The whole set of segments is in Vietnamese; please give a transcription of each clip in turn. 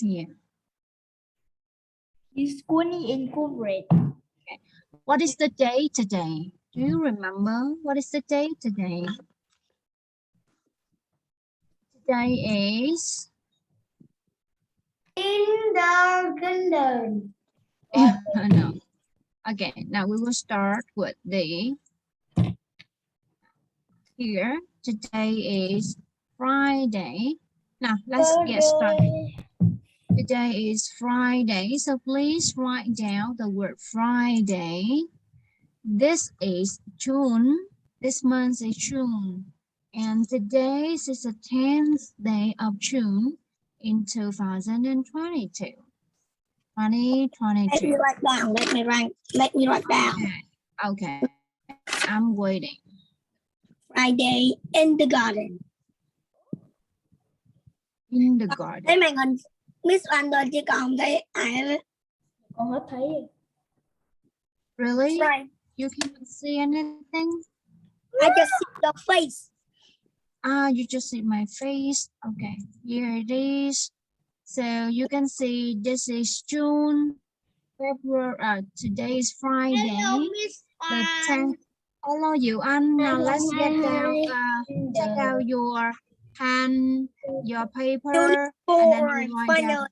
Yeah. Is Kuni incorporate? Okay. What is the day today? Do you remember what is the day today? Today is Kindergarten. no. Okay, now we will start with the here. Today is Friday. Now let's get started. Today is Friday, so please write down the word Friday. This is June. This month is June. And today is the 10th day of June in 2022. 2022. Let me write down. Okay. I'm waiting. Friday in the garden. In the garden. Thấy màn hình Miss Anh rồi chứ còn không thấy ai. Con hết thấy. Really? Right. You can't see anything? I just see the face. Ah, you just see my face. Okay, here it is. So you can see this is June, February. Today is Friday. Hello, Miss The 10th. Hello, you Anh. Now let's get down. Take out your pen, your paper, and then you write down.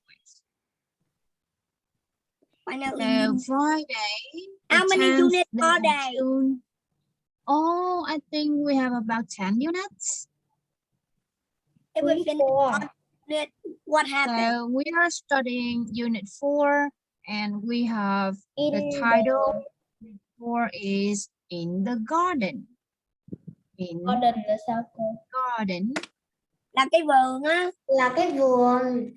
So Friday. How many units are there? June. Oh, I think we have about 10 units. If we finish unit, what happened? So we are studying unit 4 and we have the title. Unit 4 is In the Garden. In Garden là sao cô? Garden. Là cái vườn á. Là cái vườn.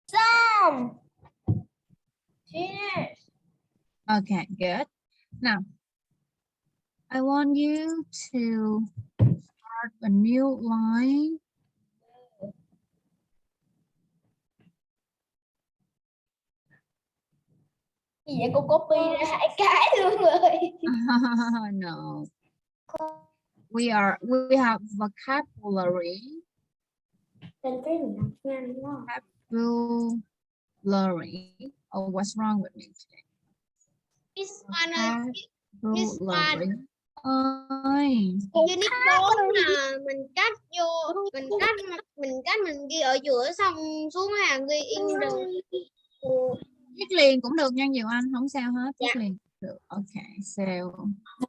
Xong. Cheers. Okay, good. Now, I want you to start a new line. Gì vậy cô copy ra 2 cái luôn rồi. No. We have vocabulary. Vocabulary. Oh, what's wrong with me today? Vocabulary. Ơi. Unit 4 là mình cắt vô, mình ghi ở giữa xong xuống hàng ghi in rồi. Viết liền cũng được nha nhiều anh, không sao hết. Viết liền được. Okay, so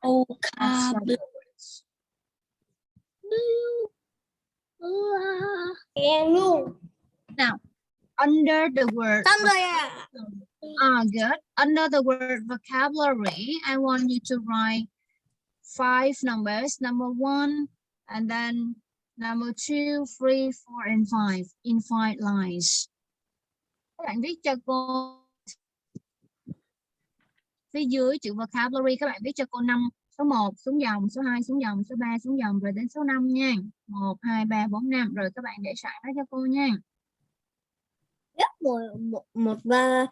vocabulary. Now, under the word good. Under the word vocabulary, I want you to write 5 numbers. Number 1, and then number 2, 3, 4, and 5 in 5 lines. Các bạn viết cho cô phía dưới chữ vocabulary, các bạn viết cho cô 5, số 1 xuống dòng, số 2 xuống dòng, số 3 xuống dòng, rồi đến số 5 nha. 1, 2, 3, 4, 5, rồi các bạn để sẵn đó cho cô nha. Một ba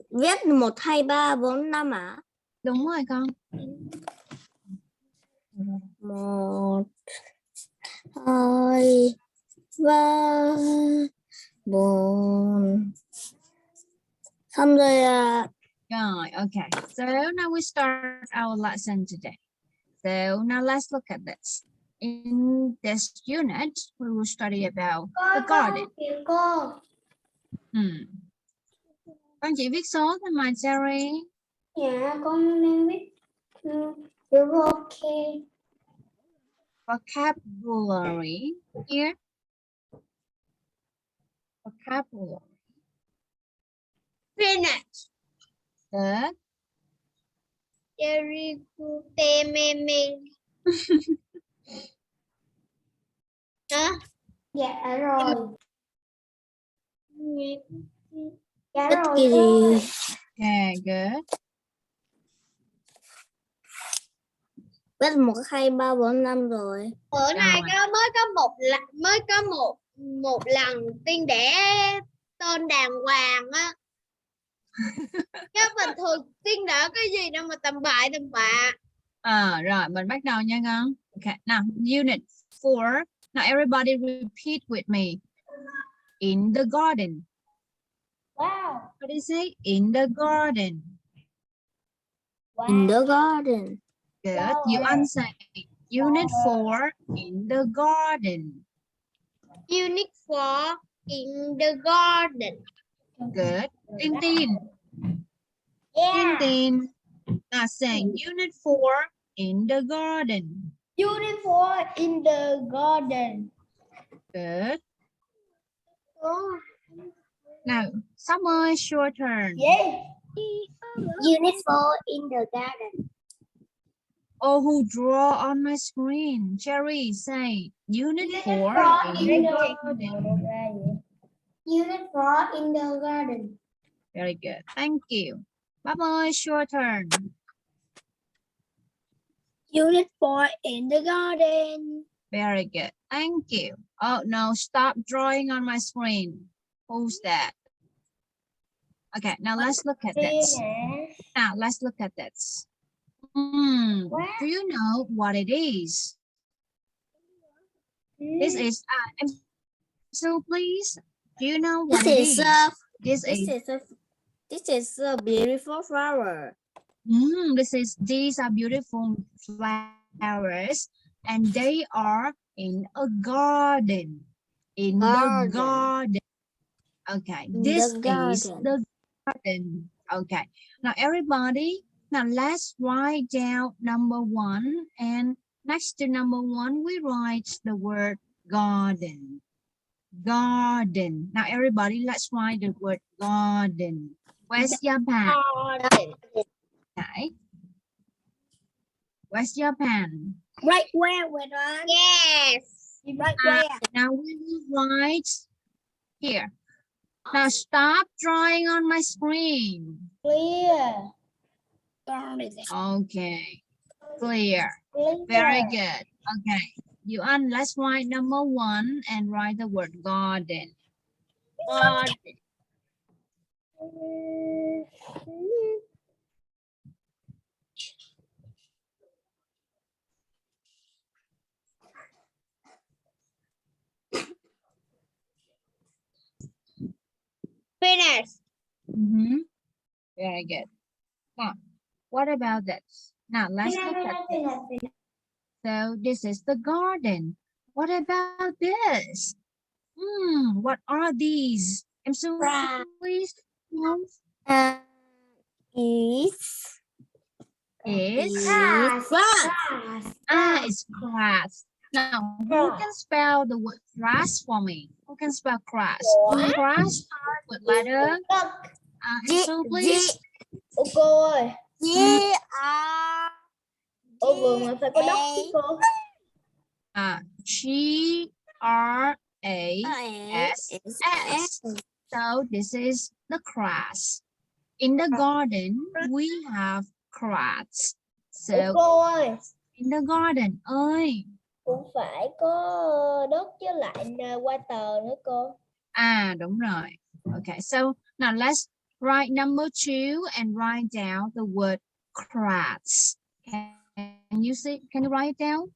viết 1 2 3 4 5 ạ. Đúng rồi con. 1 2 3 4 xong rồi ạ. Right, okay. So now we start our lesson today. So now let's look at this. In this unit, we will study about the garden. Con chỉ viết số thôi mà, Jerry. Dạ, con đang viết chữ OK. Vocabulary here. Vocabulary. Finish. Good. Jerry meme. Hả? Dạ rồi. Dạ rồi. Okay, good. Viết 1 2 3 4 5 rồi. Bữa nay mới có một lần Tiên đẻ tên đàng hoàng á. Chứ bình thường tiên đỡ cái gì đâu mà tầm bậy tầm bạ. Rồi mình bắt đầu nha con. Okay. Now unit 4. Now everybody repeat with me. In the garden. Wow. What do you say? In the garden. In the garden. Good. You answer. Unit 4. In the garden. Unit 4 in the garden. Good. Tin Tin. Tin Yeah. Tin. Now say unit 4 in the garden. Unit 4 in the garden. Good. Now, Summer, it's your turn. Yeah. Unit 4 in the garden. Oh, who draw on my screen? Cherry, say unit 4 in the garden. Unit 4 in the garden. Very good. Thank you. Bye-bye, it's your turn. Unit 4 in the garden. Very good. Thank you. Oh, no, stop drawing on my screen. Who's that? Okay, now let's look at this. Now, let's look at this. Do you know what it is? This is, so please, do you know what it is? This is a beautiful flower. These are beautiful flowers, and they are in a garden. In the garden. Okay, this is the garden. Okay, now everybody, now let's write down number 1, and next to number 1 we write the word garden. Garden. Now everybody, let's write the word garden. Where's your pen? Okay. Where's your pen? Right where we're on? Yes. Right where? Now we will write here. Now stop drawing on my screen. Clear. Okay. Clear. Very good. Okay. You let's write number 1 and write the word garden. Garden. Finish. Very good. Now, what about this? Now, let's look at this. So, this is the garden. What about this? What are these? So, please. It's grass. Now, who can spell the word grass for me? Who can spell grass? Grass start with letter. So please. Cô ơi. G-R. Vừa mà phải có đất chứ cô. G-R-A-S-S. So this is the grass. In the garden, we have grass. So cô ơi. in the garden ơi. Cũng phải có đất chứ lại qua tờ nữa cô. Đúng rồi. Okay, so now let's write number 2 and write down the word grass. Can you see? Can you write it down?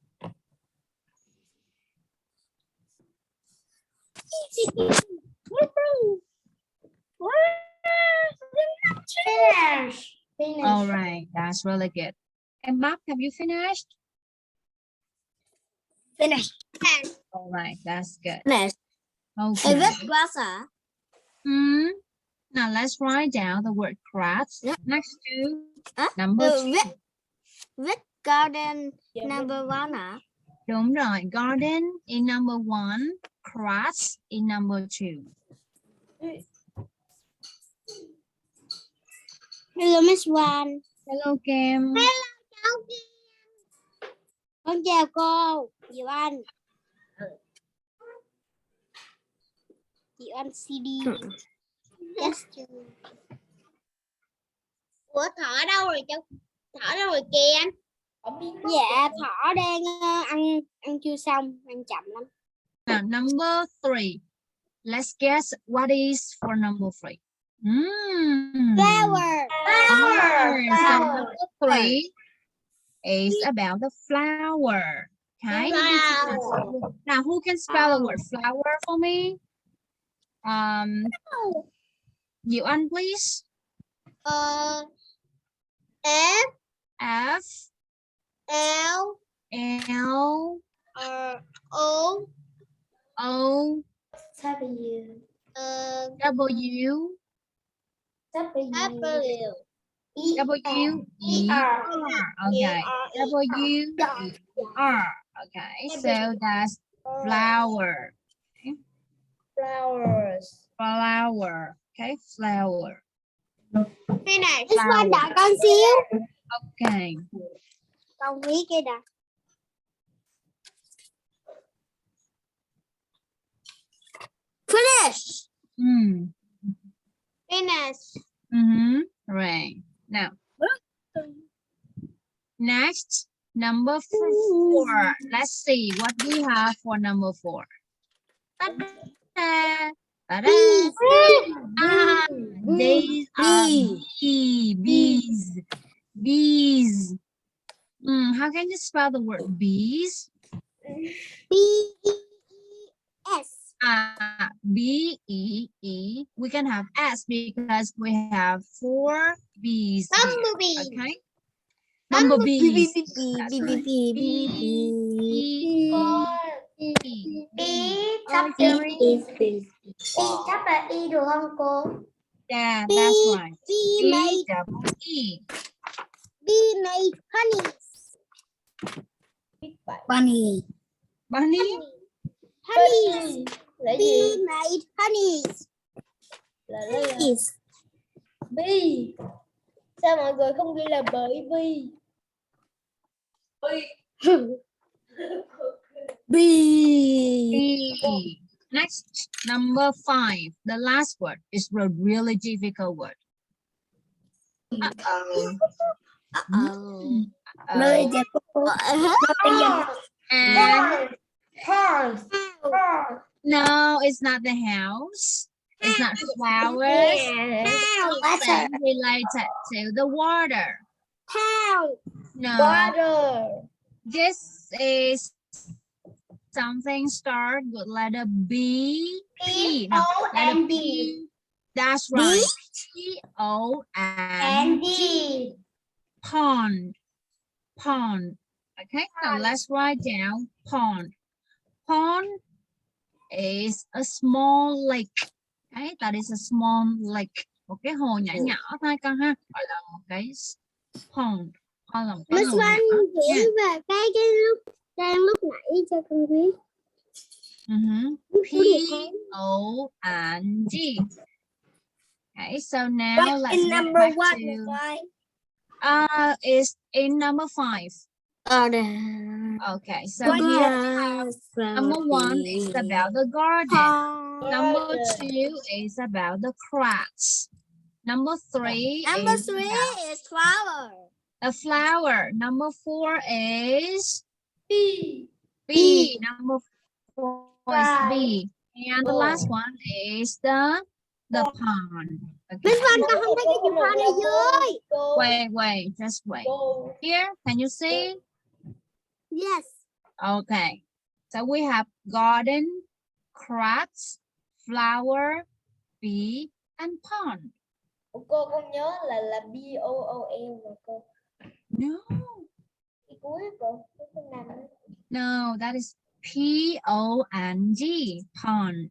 Finish. All right, that's really good. And Bob, have you finished? Finish. All right, that's good. Finish. Okay. Is it grass? Now let's write down the word grass next to number 2. With garden number 1 Đúng rồi, garden in number 1, grass in number 2. Hello Miss One. Hello Kim. Hello cháu Kim. Con chào cô. Diệu Anh. Diệu Anh CD. Yes. Ủa Thỏ đâu rồi cháu? Thỏ đâu rồi Kim? Dạ Thỏ đang ăn chưa xong, ăn chậm lắm. Now number 3. let's guess what is for number 3. Flower. So number 3 is about the flower. Okay. Now, who can spell the word flower for me? You Anh, please. F F L L O O W. W W W E R. Okay. W E R. Okay. So that's flower. Okay. flowers. Flower. Okay. Flower. Finish. This one đã con xíu. Okay. Con Mỹ kia đã. Finish. Finish. Right. Now, next, number 4. Let's see what we have for number 4. Ta-da! Ta-da! These are bees. Bees. How can you spell the word bees? B-E-E-S. B-E-E. We can have S because we have 4 bees. Bumblebee. Okay. Bumblebees. Chắc là Y được không cô? Yeah, that's right. Bee made B-double-E. Bee made honey. Bunny. Bunny? Honey. Là Bee gì? made honey. Là Bee. sao mọi người không ghi là bởi vì? Bee. B. Next, number 5. The last word is a really difficult word. Uh-oh. Nơi Uh-oh. đẹp cô. And House. no, it's not the house. It's not flowers. Something related to the water. House. No, Water. this is something start with letter B. P. No, letter P. That's right. P-O-N-D. Pond. Pond. Okay, now let's write down pond. Pond is a small lake. Okay, that is a small lake. Một cái hồ nhỏ nhỏ thôi con ha. Gọi là một cái pond. Hoặc là một cái Miss hồ nhỏ. Văn chỉ về cái lúc nãy cho con biết. P-O-N-D. Okay, so now let's get back to is in number 5. Okay, so here number 1 is about the garden. Number 2 is about the cracks. Number 3 is flower. a flower. Number 4 is B. B. Number 4 is B. And the last one is the pond. Okay. Miss Văn con không thấy cái chữ pond ở dưới. Wait, just wait. Here, can you see? Yes. Okay. So we have garden, cracks, flower, bee, and pond. Cô con nhớ là B-O-O-M mà cô. No. Cái cuối cô. Cái nằm. No, that is P-O-N-D, pond.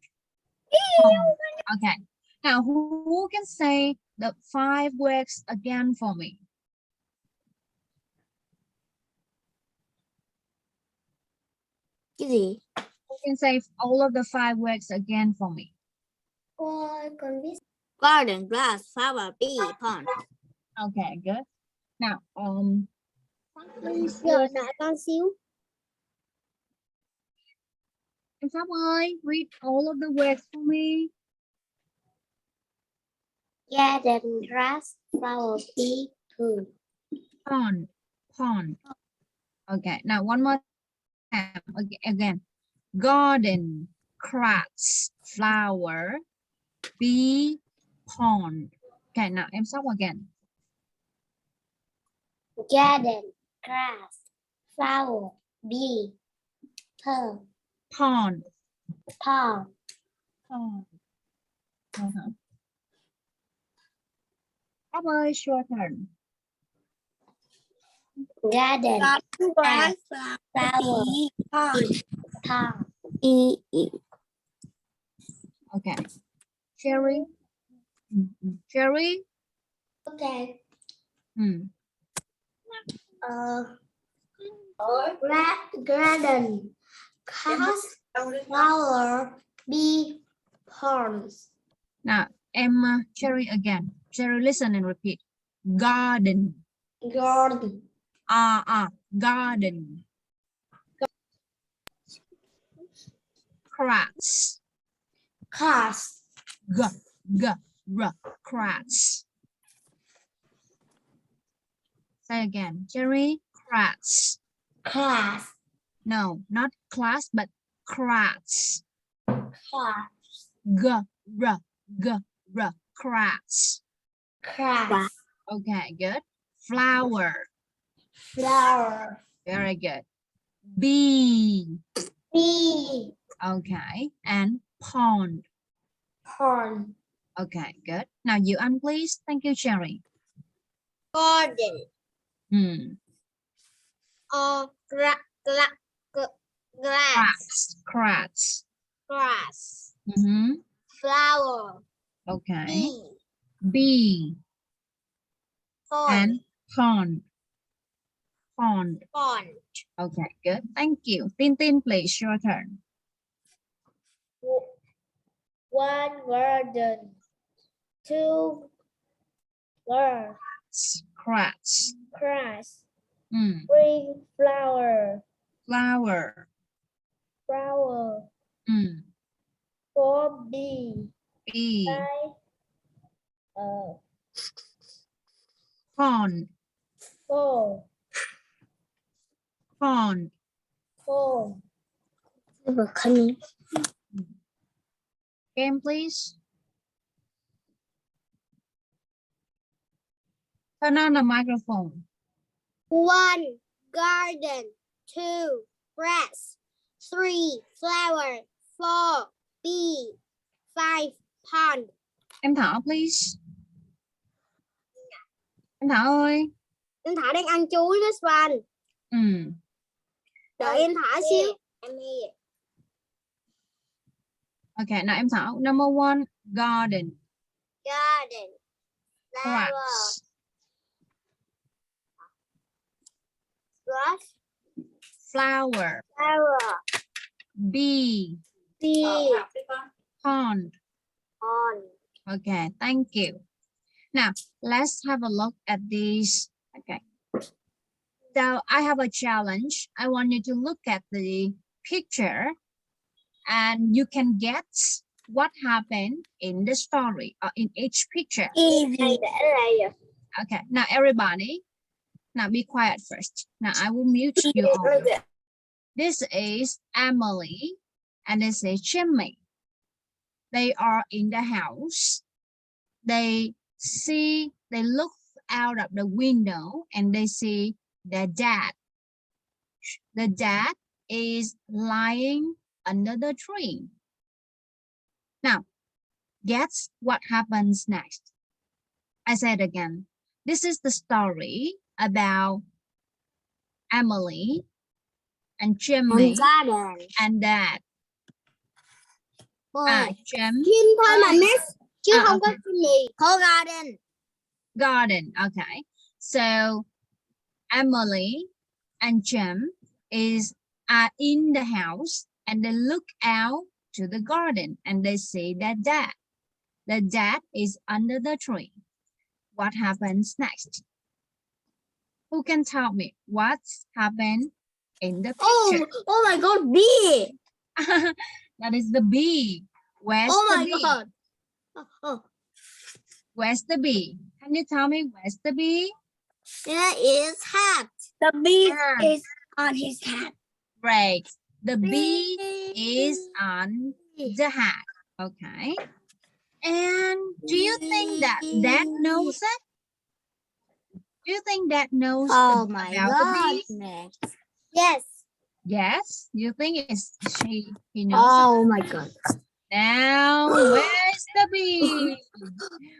Pond. Okay. Now, who can say the 5 words again for me? Cái gì? Who can say all of the 5 words again for me? Cô con biết. Garden, grass, flower, bee, pond. Okay, good. Now, Giờ đợi con xíu. Em Pháp ơi, read all of the words for me. Garden, grass, flower, bee, pond. Pond, pond. Okay, now one more time again. Garden, cracks, flower, bee, pond. Okay, now em stop again. Garden, grass, flower, bee, pearl, Pond. pond, Pond. Em ơi, your turn. garden, grass, flower, pond, pond. Okay. Cherry. Cherry. Okay. Hmm. Garden, grass, flower, bee, ponds. Now, em Cherry again. Cherry, listen and repeat. Garden. Garden, Garden. Grass. grass, Grass. Say again. Cherry, grass. grass, No, not class, but grass. grass, Grass. grass, Okay, good. Flower. flower, Very good. Bee. bee, Okay, and pond. pond. Okay, good. Now you please. Thank you, Cherry. Garden. Grass. Grass. Flower. Okay. Bee. Bee Pond. and pond. Pond. Okay, good. Thank you. Tin, please, your turn. One garden, two grass, Grass. three flower, Flower. four bee, Bee. five Pond. four. Game, please. Turn on the microphone. One garden, two grass, three flower, four bee, five pond. Em Thảo, please. Em Thảo ơi. Em Thảo đang ăn chuối đó Swan. Đợi em Thảo xíu. Okay, now em Thảo. Number one, garden. Garden, flower, Grass. flower, Bee. bee, Pond. pond. Okay, thank you. Now, let's have a look at these. Okay. So I have a challenge. I want you to look at the picture and you can guess what happened in the story or in each picture. Okay, now everybody, now be quiet first. Now I will mute you all. This is Emily and this is Jimmy. They are in the house. They look out of the window and they see their dad. The dad is lying under the tree. Now, guess what happens next? I said again, this is the story about Emily and Jimmy and dad. Chim thôi mà miss. Chứ không có chim gì. Garden. Garden, okay. So Emily and Jim are in the house and they look out to the garden and they see their dad. The dad is under the tree. What happens next? Who can tell me what's happened in the picture? Oh my God, bee. That is the bee. Where's the bee? God. Where's the bee? Can you tell me where's the bee? There is hat. The bee is on his hat. Great. The bee is on the hat. Okay. And do you think that Dad knows it? Do you think Dad knows Oh my about the bee? goodness. Yes. Yes. You think he knows Oh my god. it? Now, where's the bee?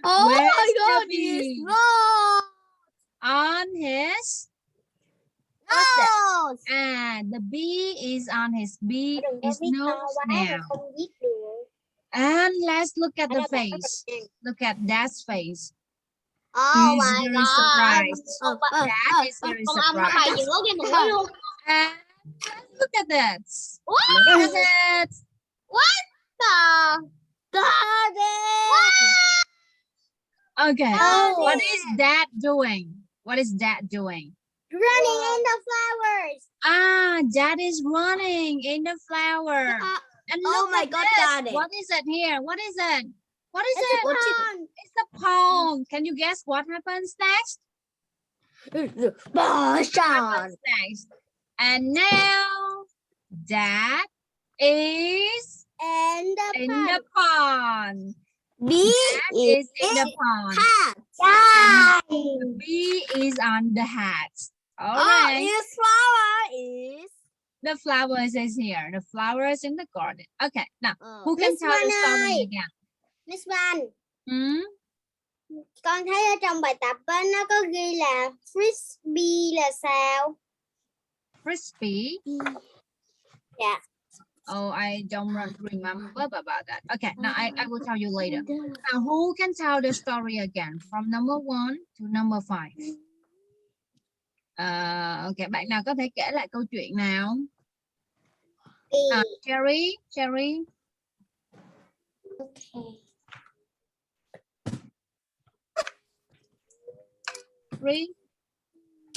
Oh Where's my the god, bee? it's wrong. On his what's that? Nose. The bee is on his Đừng có his viết to nose quá mà now. không viết được. And let's look at the Ở đây face. Look at Dad's face. Oh He's my very god. surprised. bạn- Dad is very Con ong nó bay surprised. giữa cái mũi luôn. And let's look at that. What? Look at it. The Okay. Oh. What is Dad doing? What is Dad doing? Running in the flowers. Dad is running in the flower. And Oh look my at god, this. got it. What is it here? What is it? What is It's it? a pond. It's a pond. Can you guess what happens next? What happens next? And now Dad is And the in the pond. bee Dad is in the pond. hat. The bee is on the hat. All Oh, right. its flower is. The flowers is here. The flowers in the garden. Okay. Now, who can Miss tell the Van story ơi. again? Miss Van, Hmm? con thấy ở trong bài tập á, nó có ghi là frisbee là sao? Frisbee? Yeah. Oh, I don't remember about that. Okay, now I will tell you later. Now, who can tell the story again from number 1 to number 5? Okay, bạn nào có thể kể lại câu chuyện nào? Cherry. Okay. 3.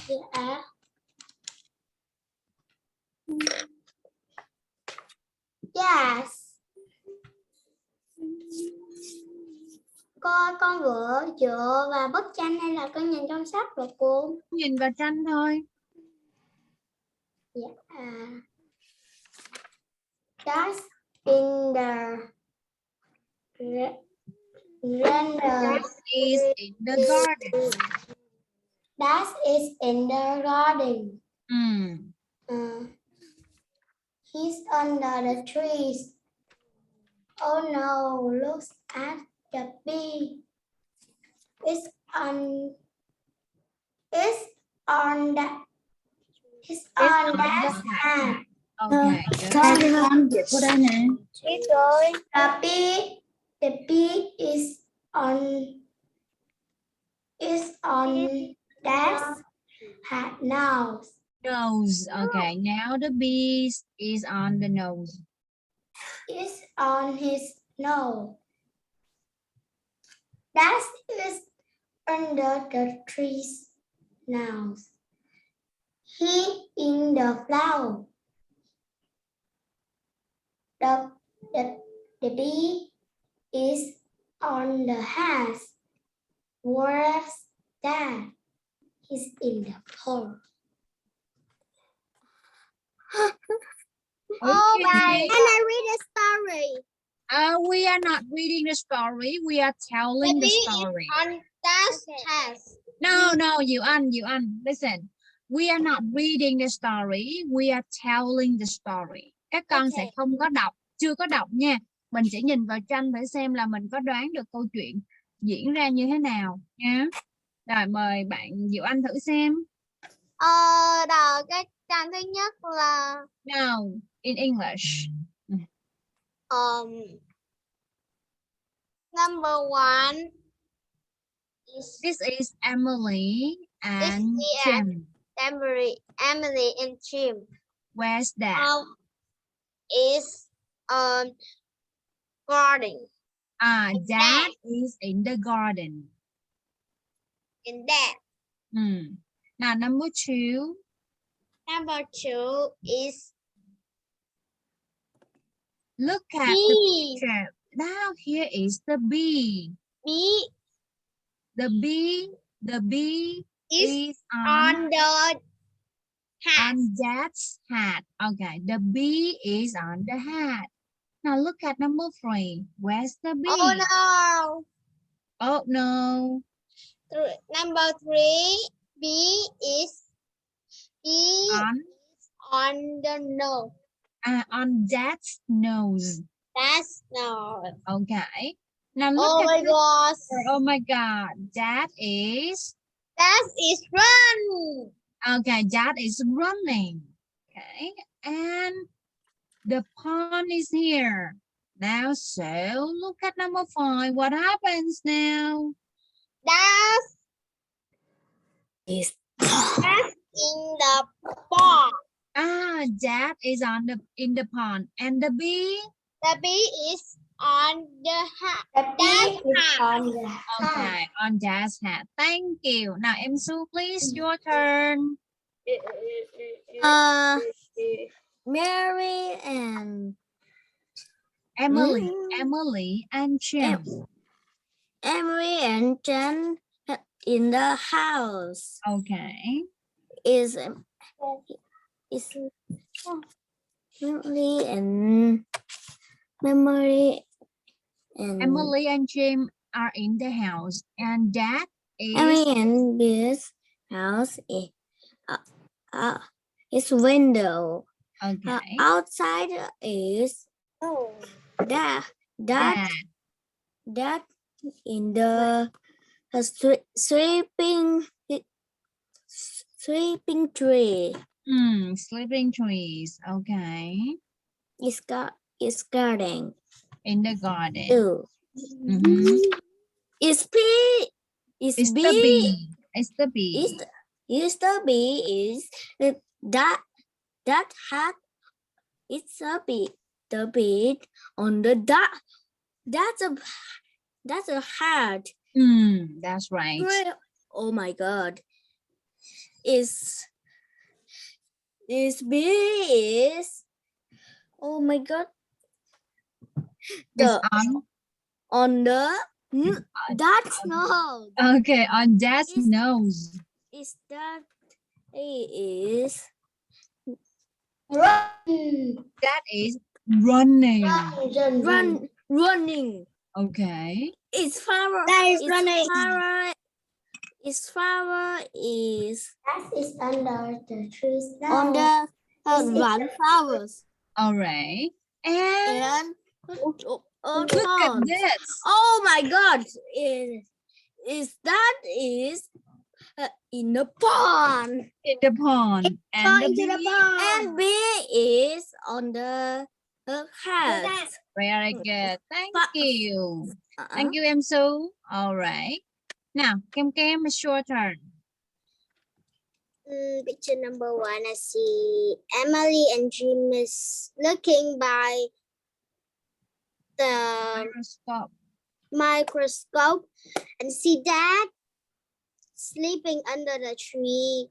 Yeah. Yes. Con vừa dựa vào bức tranh hay là con nhìn trong sách rồi cô? Nhìn vào tranh thôi. Yeah. That's in the That is in the garden. That is in the garden. He's under the trees. Oh no, look at the bee. It's on that hat. Okay. It's going. The bee is on that hat now. Nose. Okay, now the bee is on the nose. It's on his nose. That is under the trees now. He in the flower. The bee is on the hat. Where's that? He's in the pond. Oh my Okay. god. Can I read a story? We are not reading the story. We are telling the story. On that test. No, you listen. We are not reading the story. We are telling the story. Các con sẽ không có đọc, chưa có đọc nha. Mình sẽ nhìn vào tranh để xem là mình có đoán được câu chuyện diễn ra như thế nào nha. Rồi mời bạn Diệu Anh thử xem. Đầu cái trang thứ nhất là No, in English. Number 1 is This is Emily and Jim. Emily and Jim. Where's that? Is garden. Dad is in the garden. In that. Now number 2. Number 2 is look at bee. the picture. Now here is the bee. Bee. The bee is on the hat. On Dad's hat. Okay, the bee is on the hat. Now look at number 3. Where's the bee? Oh no. Oh no. Number 3, bee is on the nose. On Dad's nose. That's no. Okay. Now look Oh at my gosh. oh my God. That is Run. okay. That is running. Okay. And the pond is here. Now, so look at number 5. What happens now? That's Is in the pond. That is in the pond. And the bee? The bee is on the hat. the bee is on the Okay, on Dad's hat. Thank you. Now, Emsu, please, your turn. Mary and Emily and Jim. Emily and Jen in the house. Okay. Is Emily and Emily and Jim are in the house, and Dad is Emily and this house is window. okay. Outside is that in the sweeping tree. Sleeping trees. Okay. It's garden. In the garden. Too. It's bee. It's the bee. It's the bee. Is the bee is that hat. It's a bee. The bee on the that's a hat. That's right. Oh my God. Is bee is oh my God. It's on the that's nose. Okay, on Dad's nose. Is that is That is running. running. Okay. It's flower. That is it's running. Flower. Its flower is under the trees now. On the run flowers. All right. And look at this. Oh my God! Is in the pond. In the pond. And the bee. And bee is on the hat. Very good. Thank you. Thank you, Emsu. All right. Now, Kem, it's your turn. Picture number 1, I see Emily and Jim is looking by the microscope and see Dad sleeping under the tree.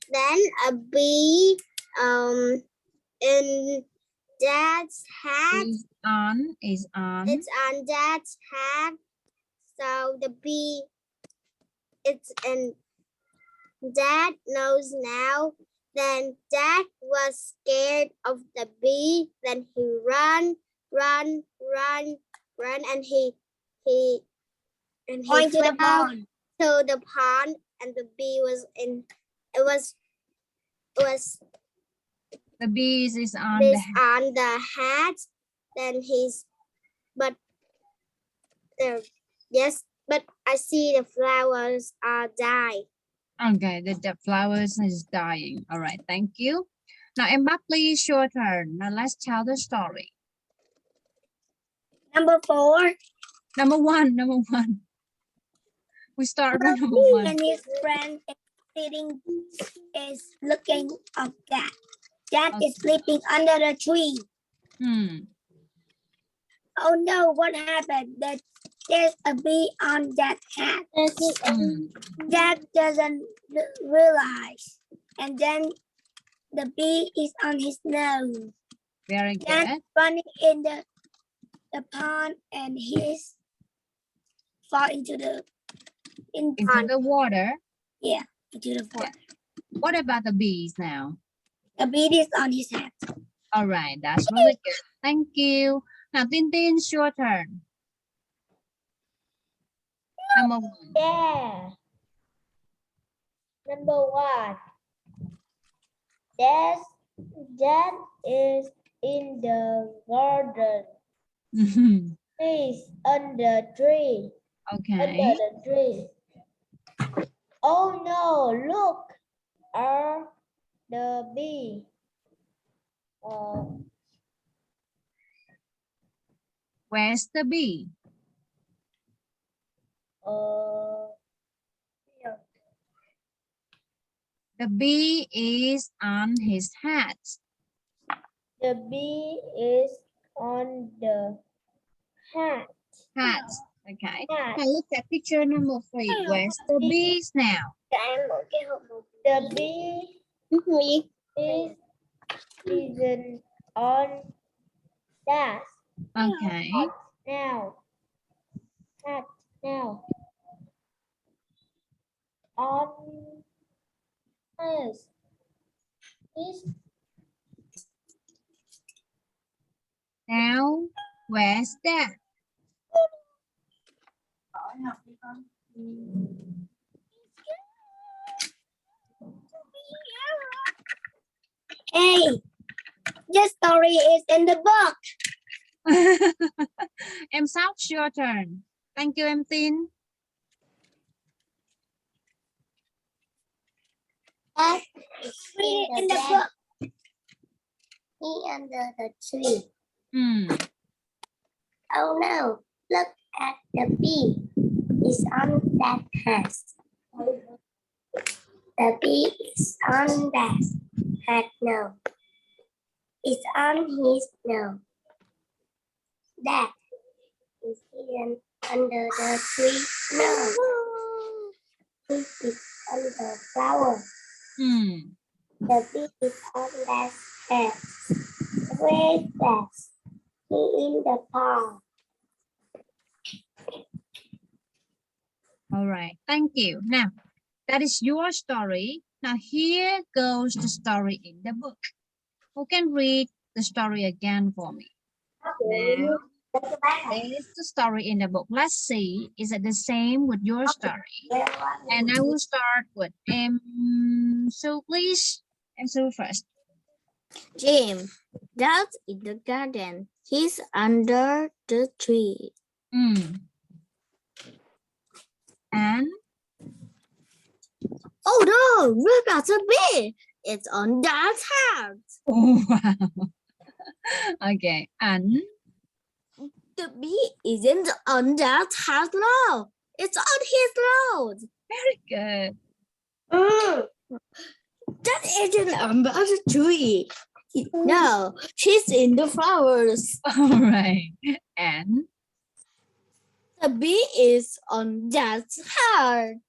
Then a bee in Dad's hat. Is on. It's on Dad's hat. So the bee, it's in Dad knows now. Then Dad was scared of the bee. Then he run, and he went to the pond. To the pond, and the bee was in. It was the bees is on the hat. Then yes, but I see the flowers are dying. Okay, the flowers is dying. All right, thank you. Now, Emma, please, your turn. Now, let's tell the story. Number 4. Number one. We start with number 1. And his friend is looking at Dad. Dad is sleeping under the tree. Oh no, what happened? There's a bee on that hat. Dad doesn't realize. And then the bee is on his nose. Very good. Dad's running in the pond and he's fall into the water. Yeah, into the water. What about the bees now? The bee is on his hat. All right, that's really good. Thank you. Now, Tintin, it's your turn. Number 1. Yeah. Number 1. That is in the garden. He's on the tree. Okay. Under the tree. Oh no, look at the bee. Where's the bee? The bee is on his hat. The bee is on the hat. Hat. Okay. Hat. Now look at picture number 3. Where's the bees now? The bee isn't on that. Okay. Now. Hat now. On this. Now, where's that? Hey, the story is in the book. Em Sóc, your turn. Thank you, em Tin. Read it in the book. He under the tree. Oh no, look at the bee. It's on that hat. The bee is on that hat now. It's on his nose. That is hidden under the tree now. It is on the flower. The bee is on that hat. Where's that? He in the park. All right, thank you. Now, that is your story. Now, here goes the story in the book. Who can read the story again for me? Now, there is the story in the book. Let's see, is it the same with your story? And I will start with so please, so first. Jim, that's in the garden. He's under the tree. And? Oh no, look at the bee. It's on that hat. Oh, wow. Okay, and? The bee isn't on that hat now. It's on his nose. Very good. That isn't under the tree. No, she's in the flowers. All right, and? The bee is on that hat.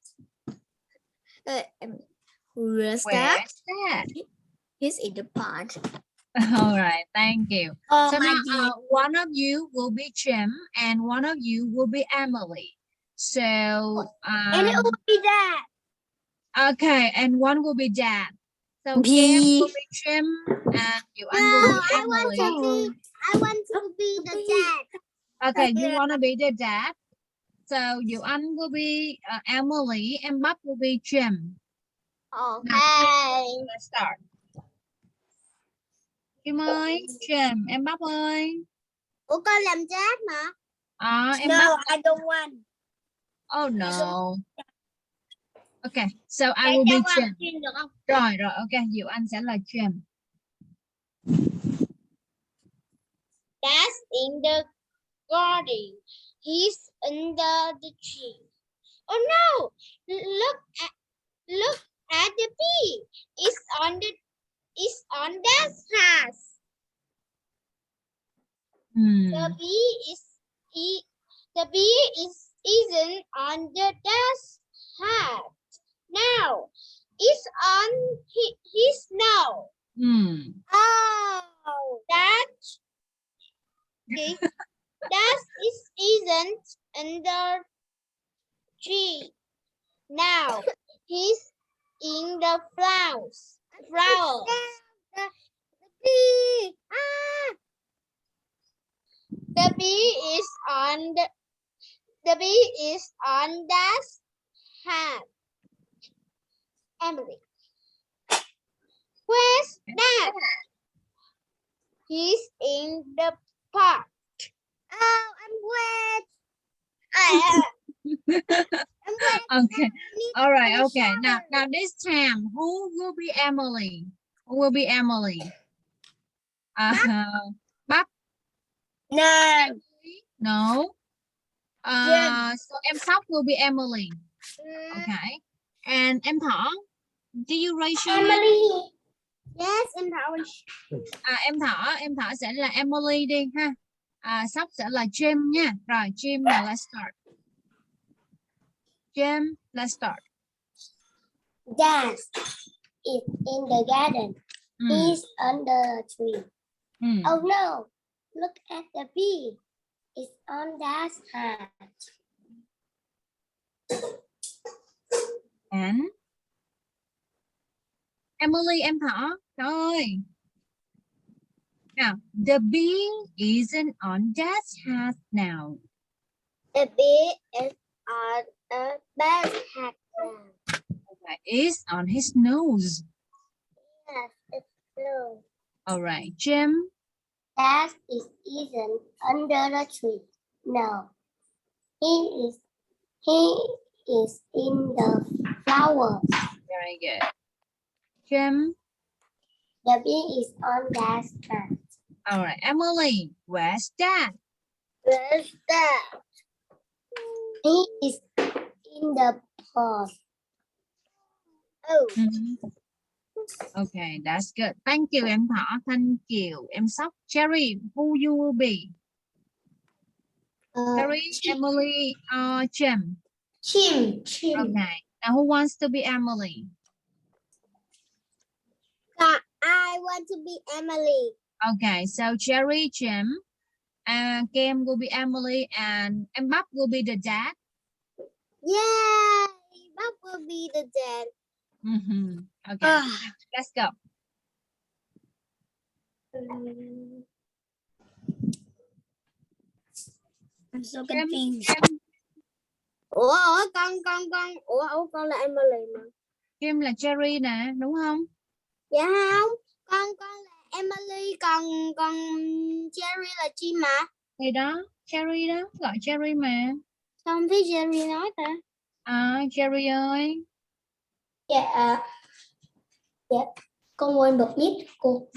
Where's that? He's in the pond. All right, thank you. Oh, so my now, one of you will be Jim and one of you will be Emily. So, and it will be that. Okay, and one will be Dad. So B. Kim will be Jim and Yuan will be Emily. I want to be the dad. Okay, you want to be the dad. So Yuan will be Emily and Bob will be Jim. Okay. Now, let's start. Kim ơi, Jim, em Bob ơi. Ủa con làm dad mà. Em No, Bob. I don't want. Oh no. Okay, so I will be Jim. Rồi, ok, Diệu Anh sẽ là Jim. That's in the garden. He's under the tree. Oh no! Look at the bee. It's on that house. The bee isn't on the desk hat. Now it's on his nose. Oh, that isn't under tree. Now he's in the flowers. bee. Ah. The bee is on the bee is on Dad's hat. Emily. Where's Dad? He's in the park. Oh, I'm wet. I'm wet. Okay. All right. Okay. Now Shower. this time, who will be Emily? Who will be Emily? Bắp. No. No. So em Sóc will be Emily. Okay. And em Thỏ, do you raise your hand? Emily. Yes, in our Em Thỏ sẽ là Emily đi ha. Sóc sẽ là Jim nha. Rồi Jim nào, let's start. Jim, let's start. Dad is in the garden. He's under a tree. Oh no, look at the bee. It's on Dad's hat. And Emily, em Thỏ. Rồi. Now, the bee isn't on Dad's hat now. The bee is on a bed's hat now. Okay, it's on his nose. Yes, it's blue. All right, Jim. Dad isn't under the tree. No, he is in the flowers. Very good. Jim. The bee is on Dad's hat. All right, Emily, where's Dad? Where's Dad? He is in the pond. Oh, Okay, that's good. Thank you, em Thỏ. Thank you, em Sóc. Cherry, who you will be? Cherry, Emily, Jim. Chim. Okay, now who wants to be Emily? I want to be Emily. Okay, so Cherry, Jim, and Kim will be Emily, and Bắp will be the dad. Yay! Bob will be the dad. Okay, let's go. I'm so Jim, confused. Jim, Ủa con là Emily mà. Jim là Cherry nè, đúng không? Dạ không, con là Emily, còn Cherry là Chim mà. Thì đó, Cherry đó, gọi Cherry mà. Sao không thấy Cherry nói ta? Cherry ơi. Dạ, con quên bật mic cô.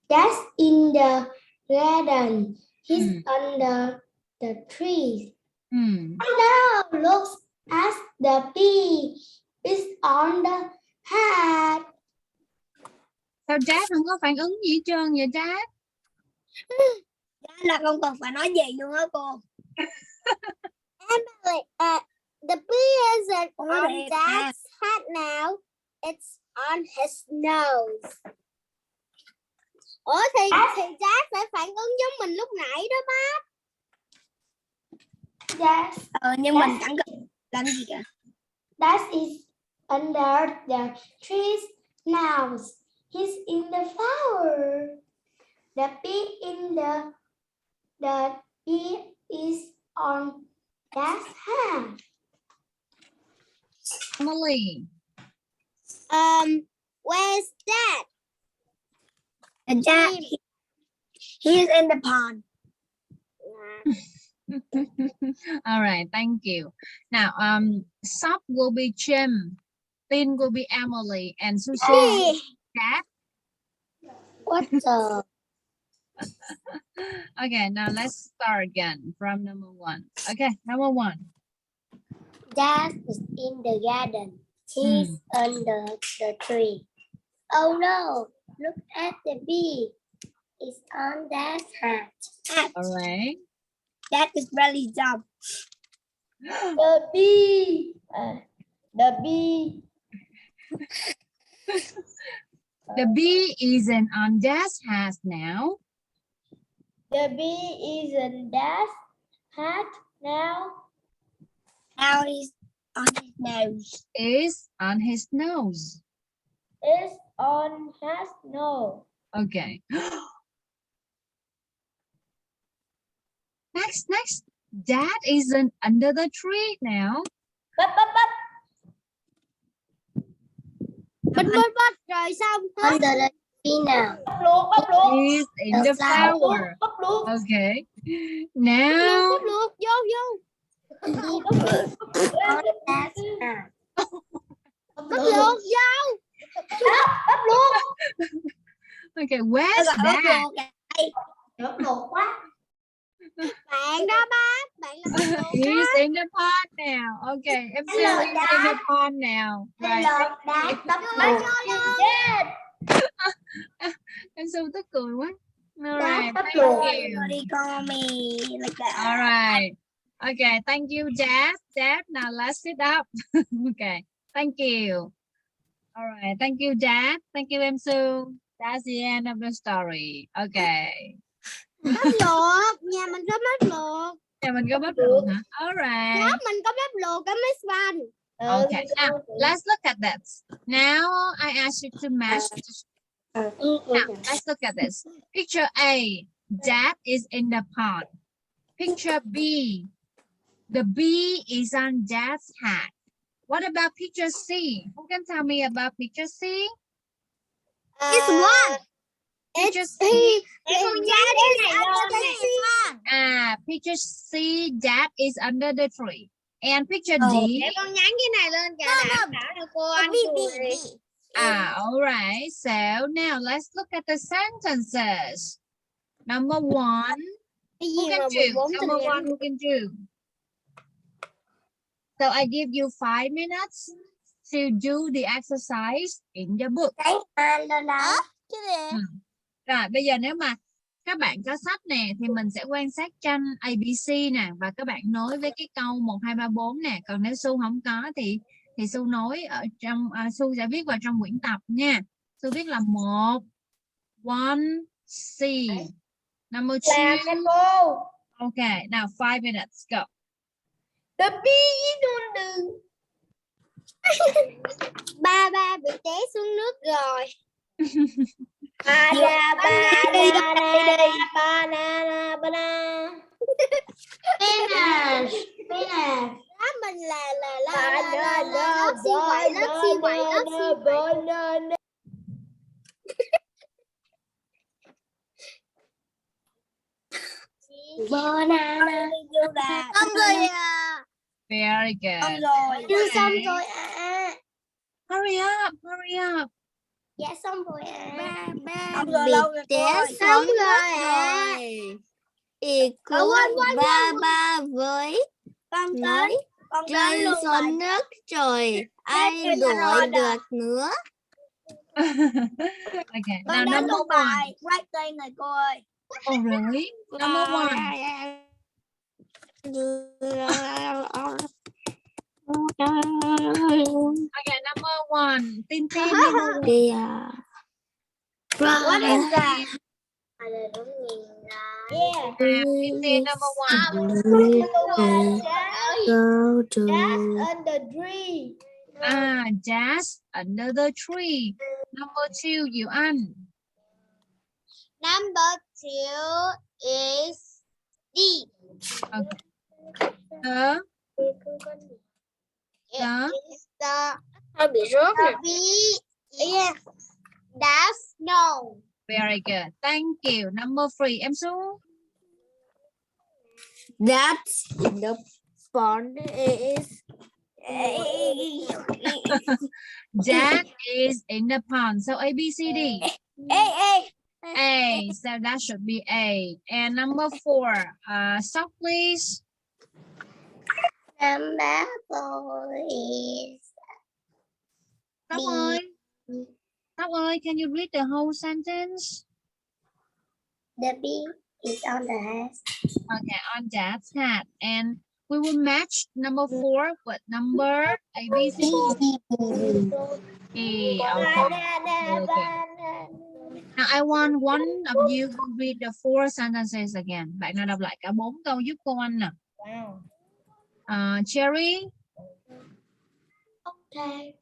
That's in the garden. He's under the trees. No, look at the bee. It's on the hat. Sao Dad không có phản ứng gì hết trơn vậy Dad? Là không cần phải nói gì luôn á cô. Emily, the bee isn't on Dad's hat now. It's on his nose. Ủa thì Dad phải phản ứng giống mình lúc nãy đó ba. Nhưng mình chẳng cần làm gì cả. That is under the trees now. He's in the flower. The bee is on Dad's hand. Emily. Where's Dad? And Dad, he's in the pond. All right, thank you. Now, Sop will be Jim, Tin will be Emily, and Susie will be Dad. What the? Okay, now let's start again from number 1. Okay, number 1. Dad is in the garden. He's under the tree. Oh no, look at the bee. It's on Dad's hat. All right. That is really dumb. The bee. The bee isn't on Dad's hat now. The bee is on Dad's hat now. Now he's on his nose. Is on his nose. is on has no. Okay. Next. Dad isn't under the tree now. Bắp. Bịch rồi xong hết. Under the tree now. Bắp luộc. He's in the flower. Bắp luộc. Okay. Now. Bắp luộc vô. On has now. Bắp luộc vô. Bắp luộc. Okay, where's Dad? Bắp luộc quá. Bạn đó bác. Bạn là bắp luộc. He's in the pot now. Okay, em Hello, Sue is in the Dad. pot now. Right. Hello, Dad. Bắp luộc. Yes. Em Sue tức cười quá. All Dad, right, bắp thank luộc. you. Everybody call me like that. All right. Okay, thank you, Dad. Dad, now let's sit up. Okay, thank you. All right, thank you, Dad. Thank you, em Sue. That's the end of the story. Okay. Bắp luộc. Nhà mình có bắp luộc. Nhà mình có bắp luộc hả? All right. Đó mình có bắp luộc. Có Miss Văn. Okay, now let's look at this. Now I ask you to match. Now let's look at this. Picture A, Dad is in the pond. Picture B, the bee is on Dad's hat. What about picture C? Who can tell me about picture C? It's one. Picture It's C. Picture C, Dad is under the tree. And picture D. Để con nhắn cái này lên kìa. Đảm bảo cô anh cười. All right. So now let's look at the sentences. Number one. Who can do? Number one, who can do? So I give you 5 minutes to do the exercise in the book. Rồi bây giờ nếu mà các bạn có sách nè thì mình sẽ quan sát tranh ABC nè và các bạn nối với cái câu 1, 2, 3, 4 nè. Còn nếu Su không có thì Su nối ở trong Su sẽ viết vào trong quyển tập nha. Su viết là 1 C. Number 2. Okay, now 5 minutes go. The bee is on the. Ba bị té xuống nước rồi. Banana. Đó mình là lớp siêu quậy. Banana. Xong rồi à. Very good. Chưa xong Okay. rồi à. Hurry up. Dạ xong rồi à. Ba bị té xuống rồi à. Thì Quên. ba với con nói rơi xuống nước rồi ai đuổi được nữa. Okay, now number one. Right tên này cô ơi. Oh, really? Number one. Okay, number one. Tin. Number one. What is that? Yeah. Tin, number one. Go to under tree. Just under the tree. Number two, you ăn. Number 2 is D. Okay. The Is the bee is does no. very good. Thank you. Number three, em Su. That's in the pond is. That is in the pond. So A, B, C, D. A. So that should be A. And number four. Stop, please. Number 4 is Stop, can you read the whole sentence? the bee is on the hat. Okay, on Dad's hat. And we will match number 4 with number A, B, C, D. Okay. Now I want one of you to read the 4 sentences again. Bạn nào đọc lại cả 4 câu giúp cô anh nè. Cherry. Okay.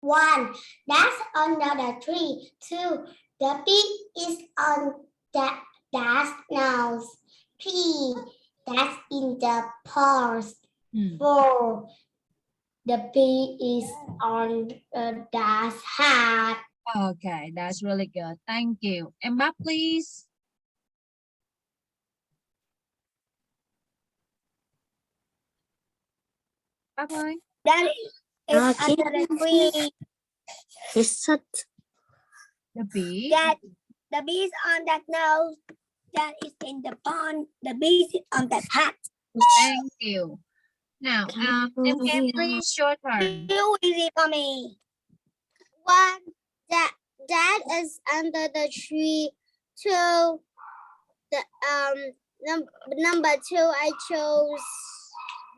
1. That's under the tree. 2. The bee is on that's nose. 3. That's in the pond. 4. The bee is on the hat. Okay, that's really good. Thank you. Emma, please. Bye-bye. That is under the tree. It's such The bee. that the bee is on that nose. That is in the pond. The bee is on that hat. Thank you. Now, MK, please, your turn. Too easy for me. 1. That is under the tree. 2. The number 2 I chose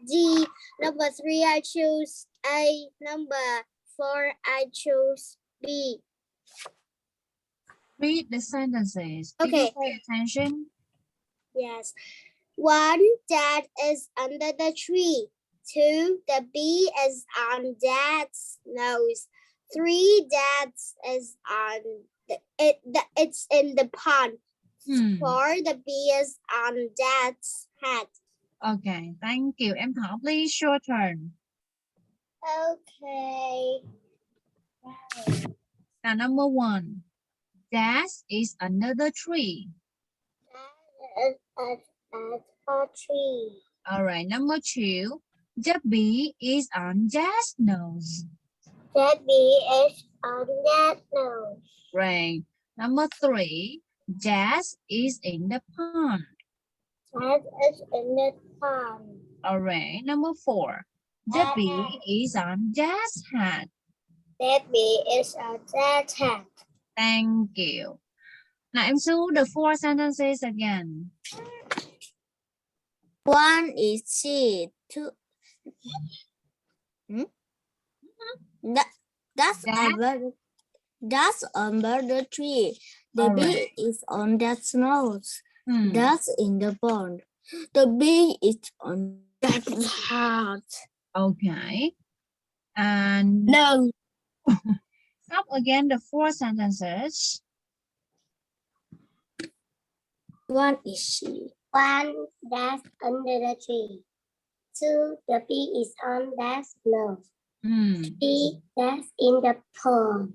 D. Number 3 I chose A. Number 4 I chose B. Read the sentences. Did Okay. you pay attention? Yes. 1. Dad is under the tree. 2. The bee is on Dad's nose. 3. Dad is on it's in the pond. 4. The bee is on Dad's hat. Okay, thank you. Em Thảo, please, your turn. Okay. Now, number 1. Dad is under the tree. Dad is at a tree. All right, number 2. The bee is on Dad's nose. The bee is on Dad's nose. Right. Number 3. Dad is in the pond. Dad is in the pond. All right. Number 4. The bee is on Dad's hat. The bee is on Dad's hat. Thank you. Now, em do the 4 sentences again. 1 is she. 2. That's under the tree. The All bee right. is on that nose. That's in the pond. The bee is on that hat. Okay. And No. stop again the 4 sentences. 1 is she. 1 that's under the tree. 2 the bee is on that nose. 3 that's in the pond.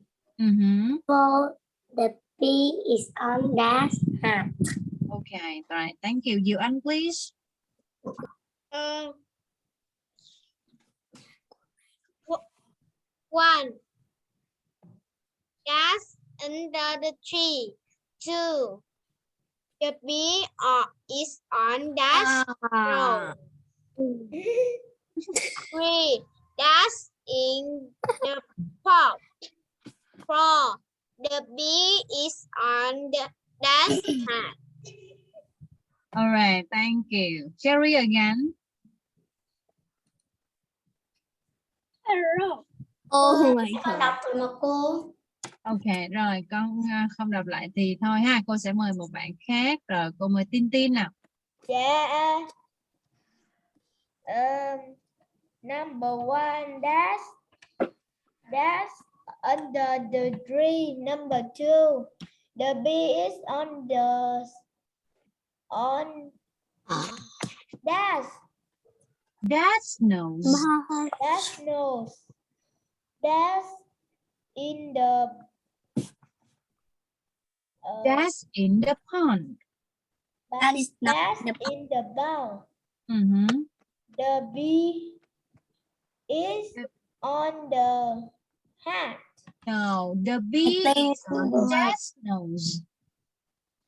4 the bee is on that hat. Okay, right. Thank you. You and please. 1. That's under the tree. 2. The bee is on that nose. 3. That's in the pond. 4. The bee is on that hat. All right. Thank you. Cherry again. Oh my God. Ok, rồi con không đọc lại thì thôi ha. Cô sẽ mời một bạn khác. Rồi cô mời Tin Tin nào. Yeah. Number 1, that's under the tree. Number 2, the bee is on that's nose. That's nose. That's in the That's in the pond. That is not that's the pond. in the bowl. Mm-hmm. The bee is on the hat. No, the bee is on Dad's nose.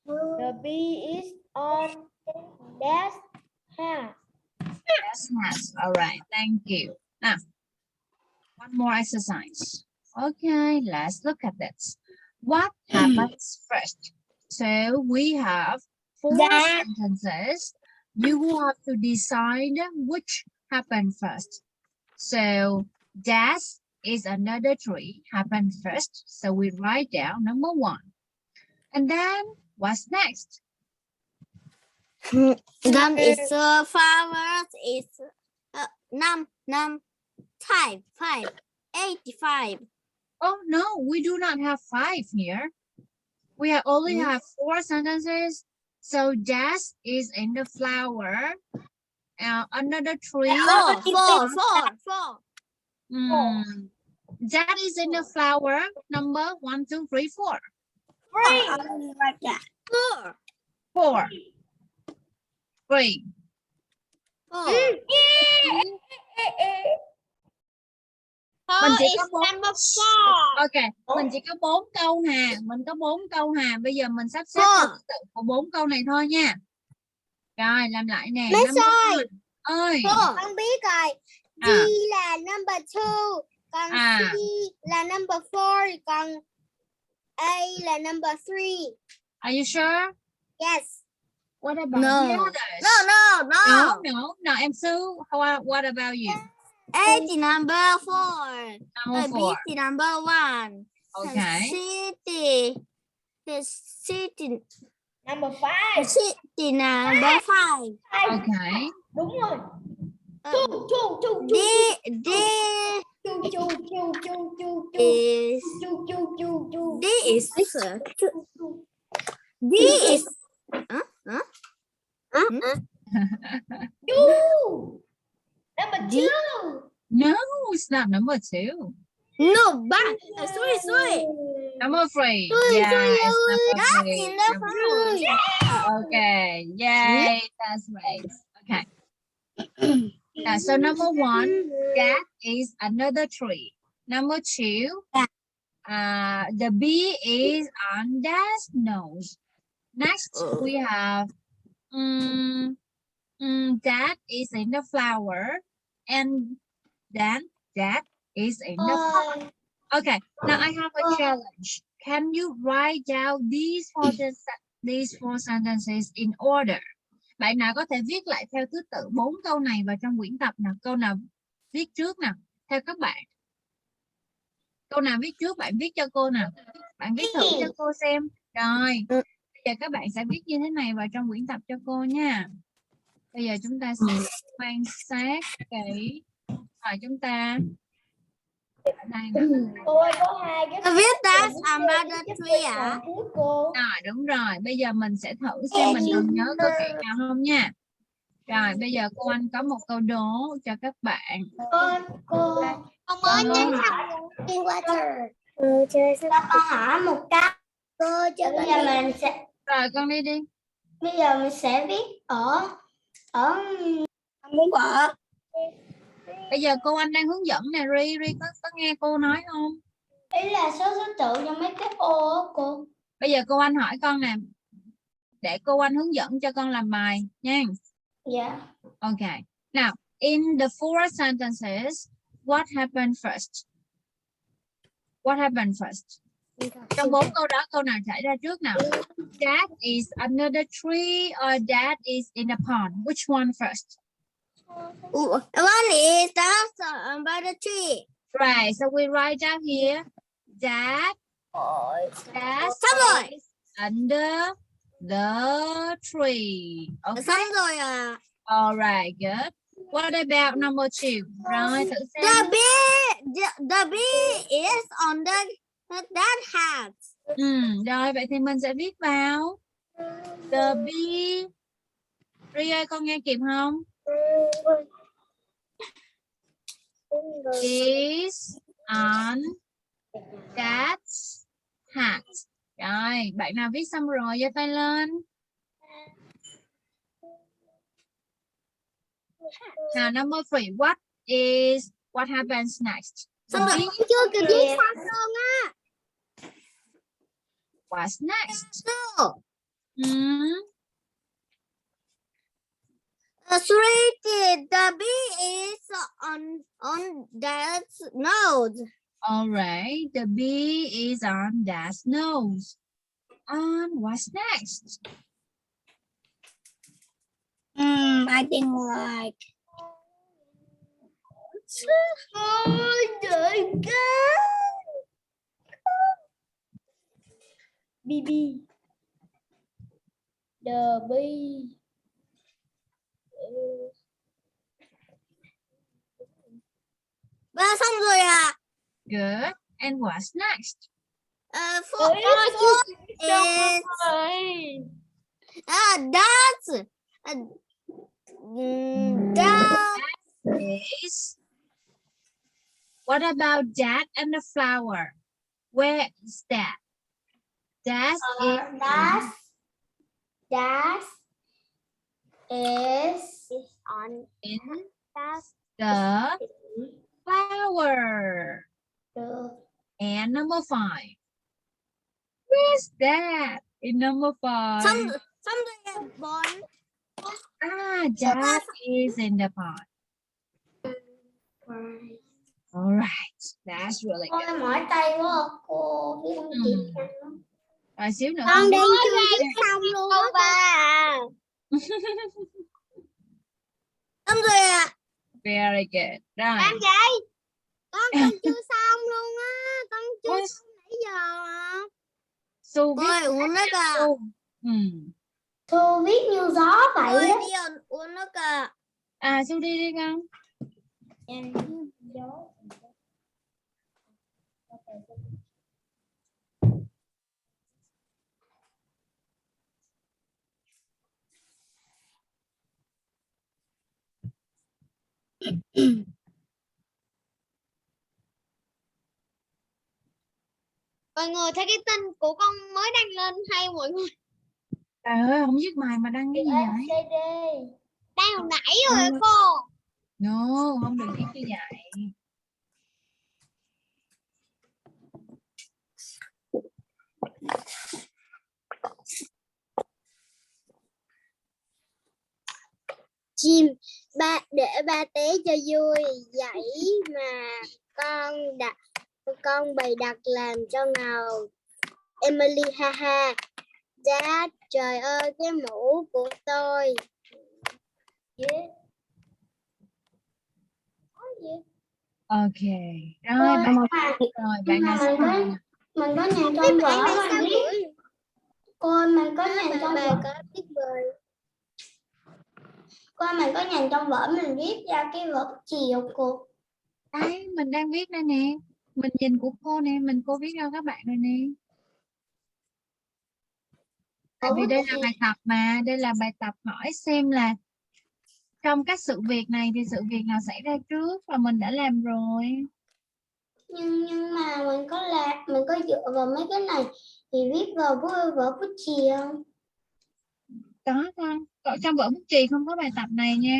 The bee is on that hat. That's nice. All right. Thank you. Now, one more exercise. Okay, let's look at this. What happens first? So we have 4 sentences. You will have to decide which happened first. So Dad is another tree happened first. So we write down number 1. And then what's next? Then it's flowers is 5 85. Oh no, we do not have 5 here. We only have 4 sentences. So that is in the flower. Under the tree. Four. That is in the flower. Number 1, 2, 3, 4. 4. 3. Mình chỉ có 4. Ok, mình chỉ có 4 câu hà. Mình có 4 câu hà. Bây giờ mình sắp xếp theo thứ tự của 4 câu này thôi nha. Rồi, làm lại nè. Ơi. Con biết rồi. D là number 2, còn C là number 4, còn A là number 3. Are you sure? Yes. What about the others? No, em Sue. What about you? A is number 4. Number 4. B is number 1. Okay. C is number 5. C is number 5. Okay. Đúng rồi. D is number 2. No, it's not number 2. No, but sorry. Number 3. Yeah, it's number 3. Number 3. Okay. Yay, that's right. Okay. So number 1, that is another tree. Number 2, the bee is on Dad's nose. Next, we have that is in the flower, and then that is in the pot. Okay, now I have a challenge. Can you write down these 4 sentences in order? Bạn nào có thể viết lại theo thứ tự 4 câu này vào trong quyển tập nào? Câu nào viết trước nào? Theo các bạn. Câu nào viết trước bạn viết cho cô nào. Bạn viết thử cho cô xem. Rồi, bây giờ các bạn sẽ viết như thế này vào trong quyển tập cho cô nha. Bây giờ chúng ta sẽ quan sát kỹ. Rồi chúng ta Viết that's another tree à? Rồi đúng rồi. Bây giờ mình sẽ thử xem mình còn nhớ câu kỹ nào không nha. Rồi bây giờ cô Anh có một câu đố cho các bạn. Cô mới nhắn xong water. Con hỏi một cái. Cô cho bây giờ mình sẽ. Rồi con đi. Bây giờ mình sẽ viết ở muốn vợ. Bây giờ cô Anh đang hướng dẫn nè, Ri có nghe cô nói không? Ý là số thứ tự cho mấy cái ô á cô. Bây giờ cô Anh hỏi con nè, để cô Anh hướng dẫn cho con làm bài nha. Yeah. Okay. Now, in the 4 sentences, what happened first? What happened first? Trong 4 câu đó, câu nào xảy ra trước nào? That is another tree or that is in a pond? Which one first? One is that's another tree. Right, so we write down here that is under the tree. Okay. Xong rồi à. All right, good. What about number 2? Rồi, thử xem. The bee is on that hat. Rồi, vậy thì mình sẽ viết vào the bee. Ri ơi, con nghe kịp không? Is on that hat. Rồi, bạn nào viết xong rồi giơ tay lên. Now number 3, what happens next? Xong rồi chưa kịp viết xong luôn á. What's next? The bee is on that nose. All right, the bee is on that nose. And what's next? I think like. Oh my God. BB. The bee. Và xong rồi à. Good. And what's next? Food is does. Does. Is. What about that and the flower? Where is that? That is That is On in does. the flower. the And number 5. Where's that? In number 5. Something born. That is in the pot. right. All right, that's really good. Con mỏi tay quá à, cô biết không chị? Rồi xíu nữa Con con đang biết. chưa viết xong luôn á ba. Xong rồi ạ. Very good. Rồi. Làm gì? Con chưa xong luôn á. Con chưa xong nãy giờ mà. Su viết. Ôi, uống nước à. Cô viết như gió vậy Ôi, á. đi uống nước à. Su đi con. Mọi người thấy cái tin của con mới đăng lên hay mọi người? Trời ơi, không viết bài mà đăng cái gì vậy? Đăng hồi nãy rồi hả cô? No, không được viết như vậy. Chim để ba té cho vui vậy mà con bày đặt làm cho ngầu. Emily ha ha. Dad, trời ơi cái mũ của tôi. Ok. Rồi, bạn nào xếp bài nè. Mình có nhà trong vở mình viết. Cô mình có nhà trong vở. Cô mình có nhà trong vở mình viết ra cái vở chiều cô. Đấy, mình đang viết đây nè. Mình nhìn của cô nè, cô viết ra các bạn rồi nè. Tại vì đây là bài tập mà, đây là bài tập hỏi xem là trong các sự việc này thì sự việc nào xảy ra trước và mình đã làm rồi. Nhưng mà mình có dựa vào mấy cái này thì viết vào vở bút chì không? Có không? Trong vở bút chì không có bài tập này nha.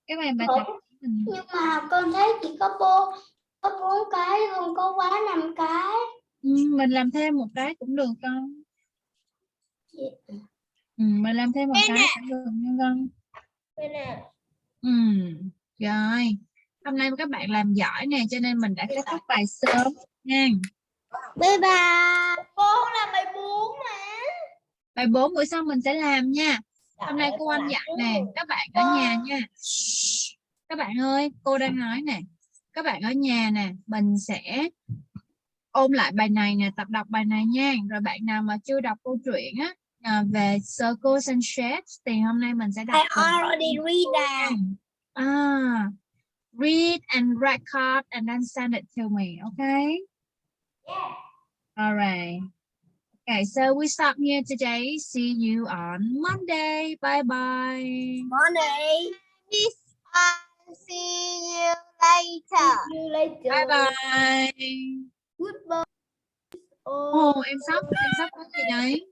Cái bài tập nhưng mà con thấy chỉ có 4 cái, không có quá 5 cái. Mình làm thêm một cái cũng được con. Mình làm thêm một cái cũng được nha con. Rồi. Hôm nay các bạn làm giỏi nè, cho nên mình đã kết thúc bài sớm nha. Bye bye. Cô không làm bài 4 mà. Bài 4 bữa sau mình sẽ làm nha. Hôm nay cô Anh dặn nè, các bạn ở nhà nha. Các bạn ơi, cô đang nói nè. Các bạn ở nhà nè, mình sẽ ôn lại bài này nè, tập đọc bài này nha. Rồi bạn nào mà chưa đọc câu chuyện á về circles and shapes thì hôm nay mình sẽ đọc. I already read that. Read and record and then send it to me, okay? Yeah. All right. Okay, so we stop here today. See you on Monday. Bye bye. Monday. See you later. Bye bye. Goodbye. Ồ, em sắp có gì đấy?